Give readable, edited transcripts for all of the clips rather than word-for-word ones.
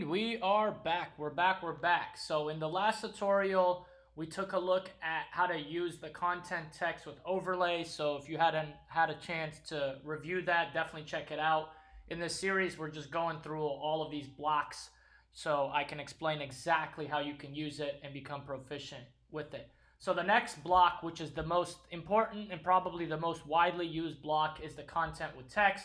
we are back. We're back. So in the last tutorial, we took a look at how to use the content text with overlay. So if you hadn't had a chance to review that, definitely check it out. In this series, we're just going through all of these blocks so I can explain exactly how you can use it and become proficient with it. So the next block, which is the most important and probably the most widely used block, is the content with text.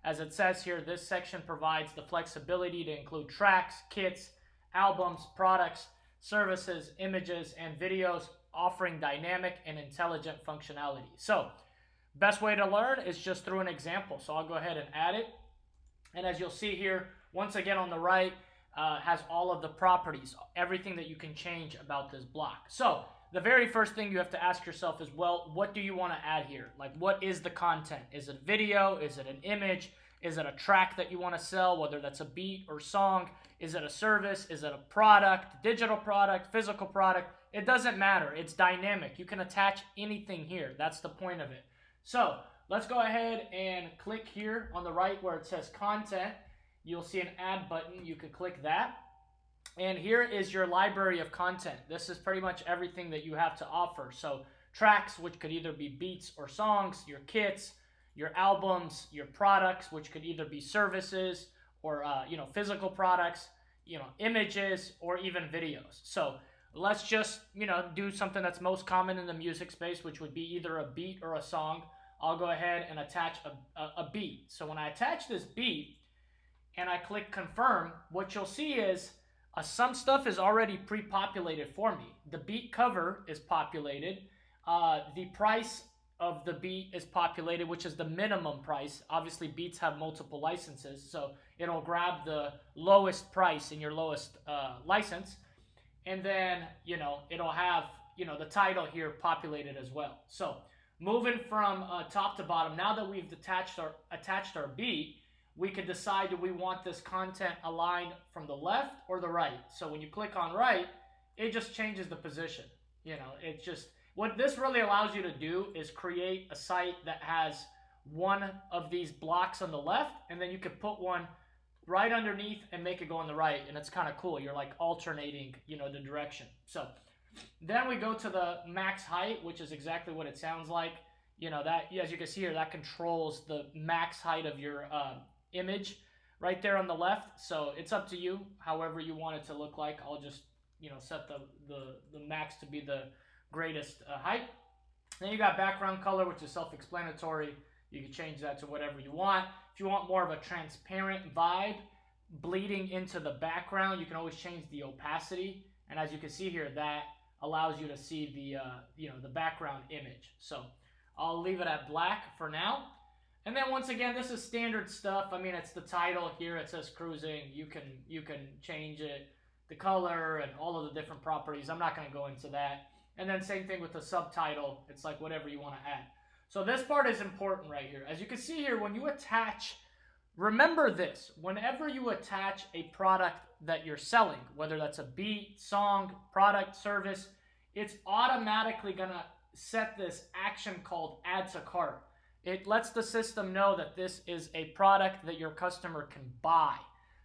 As it says here, this section provides the flexibility to include tracks, kits, albums, products, services, images, and videos, offering dynamic and intelligent functionality. So, best way to learn is just through an example. So I'll go ahead and add it. And as you'll see here, once again on the right, has all of the properties, everything that you can change about this block. So the very first thing you have to ask yourself is, well, what do you want to add here? Like, what is the content? Is it video? Is it an image? Is it a track that you want to sell, whether that's a beat or song? Is it a service? Is it a product, digital product, physical product? It doesn't matter. It's dynamic. You can attach anything here. That's the point of it. So let's go ahead and click here on the right where it says content. You'll see an add button. You can click that. And here is your library of content. This is pretty much everything that you have to offer. So tracks, which could either be beats or songs, your kits, your albums, your products, which could either be services or physical products, images, or even videos. So let's just do something that's most common in the music space, which would be either a beat or a song. I'll go ahead and attach a beat. So when I attach this beat and I click confirm, what you'll see is some stuff is already pre-populated for me. The beat cover is populated. The price of the beat is populated, which is the minimum price. Obviously, beats have multiple licenses, so it'll grab the lowest price in your lowest license. And then, it'll have, the title here populated as well. So moving from top to bottom, now that we've attached our beat, we could decide, do we want this content aligned from the left or the right? So when you click on right, it just changes the position. What this really allows you to do is create a site that has one of these blocks on the left, and then you could put one right underneath and make it go on the right, and it's kind of cool. You're like alternating, the direction. So then we go to the max height, which is exactly what it sounds like. That, as you can see here, that controls the max height of your image right there on the left. So it's up to you, however you want it to look like. I'll just, set the max to be the greatest height. Then you got background color, which is self-explanatory. You can change that to whatever you want. If you want more of a transparent vibe bleeding into the background, you can always change the opacity. And as you can see here, that allows you to see the background image. So I'll leave it at black for now. And then once again, this is standard stuff. I mean, it's the title here. It says cruising. You can change it, the color, and all of the different properties. I'm not going to go into that. And then same thing with the subtitle. It's like whatever you want to add. So this part is important right here. As you can see here, when you attach, remember this. Whenever you attach a product that you're selling, whether that's a beat, song, product, service, it's automatically going to set this action called add to cart. It lets the system know that this is a product that your customer can buy.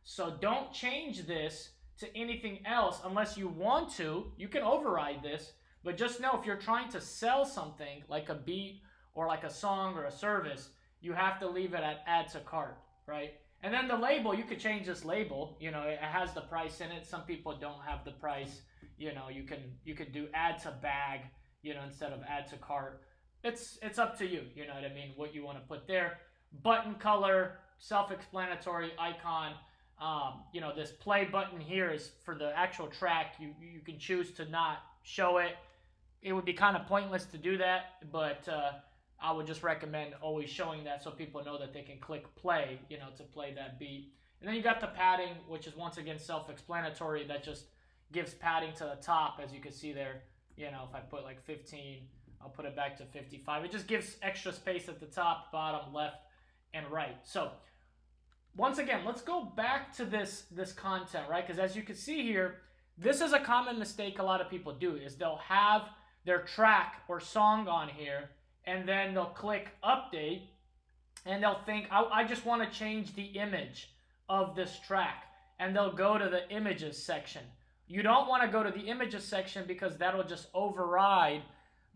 So don't change this to anything else unless you want to. You can override this, but just know if you're trying to sell something like a beat or like a song or a service, you have to leave it at add to cart, right? And then the label, you could change this label. It has the price in it. Some people don't have the price. You can do add to bag, instead of add to cart. It's up to you, what I mean, what you want to put there. Button color, self-explanatory icon. This play button here is for the actual track. You can choose to not show it. It would be kind of pointless to do that, but I would just recommend always showing that so people know that they can click play, to play that beat. And then you got the padding, which is once again self-explanatory. That just gives padding to the top, as you can see there. If I put like 15, I'll put it back to 55. It just gives extra space at the top, bottom, left, and right. So once again, let's go back to this content, right? Because as you can see here, this is a common mistake a lot of people do, is they'll have their track or song on here, and then they'll click update, and they'll think, I just want to change the image of this track. and they'll go to the images section. You don't want to go to the images section because that'll just override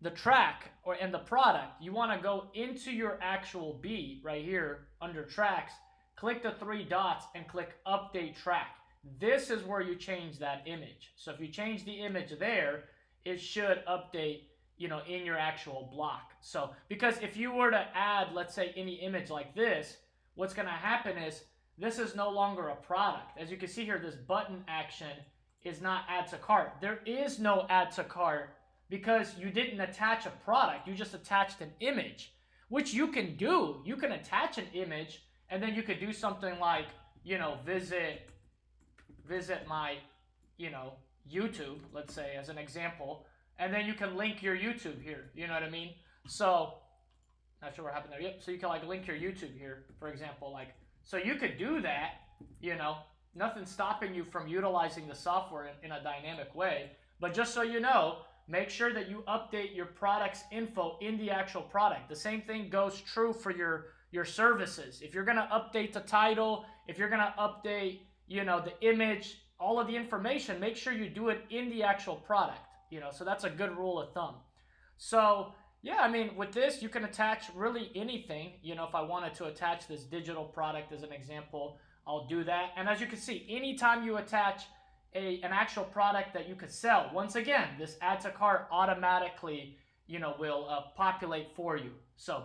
the track and the product. You want to go into your actual beat right here under tracks, click the 3 dots and click update track. This is where you change that image. So if you change the image there, it should update, you know, in your actual block. So because if you were to add, let's say, any image like this, what's going to happen is this is no longer a product. As you can see here, this button action is not add to cart. There is no add to cart because you didn't attach a product. You just attached an image, which you can do. You can attach an image and then you could do something like, you know, visit my, you know, YouTube, let's say, as an example, and then you can link your YouTube here. You know what I mean? So, not sure what happened there. Yep. So you can like link your YouTube here, for example, like, so you could do that, you know, nothing's stopping you from utilizing the software in a dynamic way. But just so you know, make sure that you update your product's info in the actual product. The same thing goes true for your services. If you're going to update the title, if you're going to update, you know, the image, all of the information, make sure you do it in the actual product, you know, so that's a good rule of thumb. So yeah, I mean, with this, you can attach really anything. You know, if I wanted to attach this digital product as an example, I'll do that. And as you can see, anytime you attach an actual product that you could sell, once again, this add to cart automatically, you know, will populate for you. So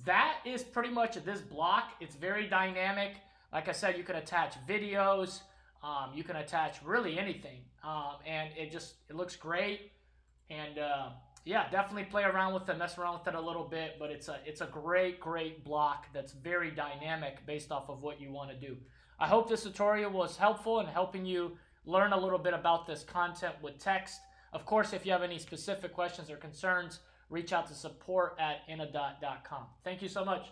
that is pretty much this block. It's very dynamic. Like I said, you can attach videos, you can attach really anything, and it looks great. And yeah, definitely play around with it, mess around with it a little bit, but it's a great block that's very dynamic based off of what you want to do. I hope this tutorial was helpful in helping you learn a little bit about this content with text. Of course, if you have any specific questions or concerns, reach out to support@inadot.com. Thank you so much.